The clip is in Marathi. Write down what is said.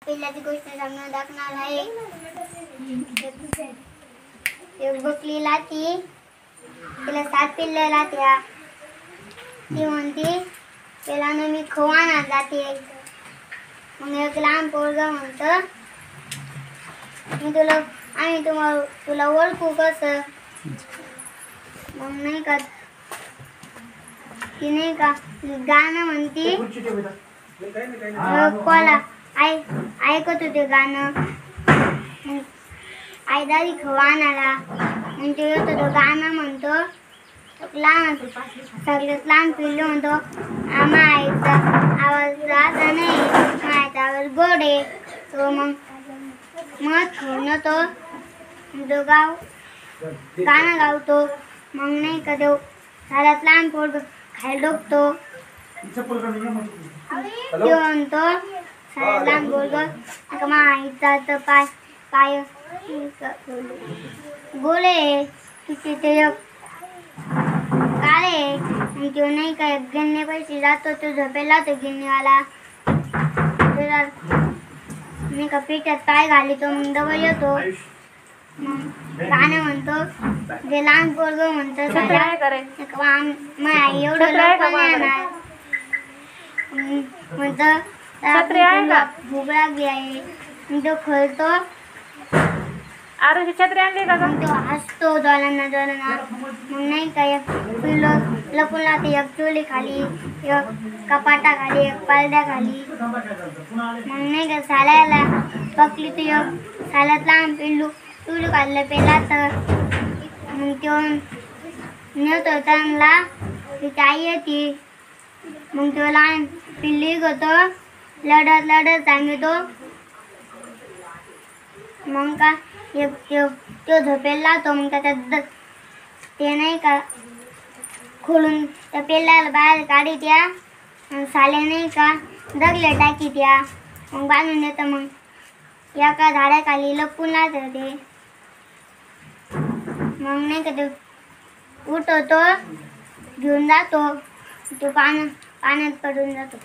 पिल्लाची गोष्ट सांगून दाखवणार आहे. एक बकरी लाती, तिला 7 पिल्ले लात्या. ती म्हणती पेलानं मी खवाना जाते. मग एक लहान पोरगं म्हणतं मी तुला ओळखू कसं. मग नाही का ती नाही का गाणं म्हणती कोला ऐकत होते गाणं. आई दादी खवानाला मग ते येतो तो गाणं म्हणतो. सगळ्यात लहान पिल्लू म्हणतो आईचा आवाज राहता नाही, मायचा आवाज गोड आहे. तो मग खाऊन तो गाणं गावतो. मग नाही का तो सगळ्यात लहान पोरग खायला डोकतो. तो म्हणतो सगळ्यात लहान पोरग आईचा तर पाय गोळे तिथे काळे. तो नाही का गिरणे पैसे जातो. तो झोपेला तो गिरणीवाला नाही का पिठात पाय घालितो. मग डबल येतो. मग गाणं म्हणतो जे लहान पोरग म्हणतो एवढं लवकर येणार म्हणतो भूक लागली आहे. तो खेळतो. छत्री आणली का? तो हसतो जोरांना. मग नाही का एक पिल्लो लपून राहते, एक चोली खाली, एक कपाटा खाली, एक पडद्या खाली. मग नाही का साल्याला पकली तो एक साल्यात लहान पिल्लू चोली काढलं पेला. तर मग तो नेतो त्यांना तिची आई येते. मग तो लहान पिल्ली घेतो लढत सांगतो. मग का तो झोपेला लावतो. मग त्याच्यात ते नाही का खोलून त्या पिल्ल्याला बाहेर काढी त्या साले नाही का दगले टाकी त्या. मग बांधून देतं. मग एका झाडाखाली लपून राहतं ते. मग नाही का ते उठवतो घेऊन जातो. तो पाण्यात पडून जातो.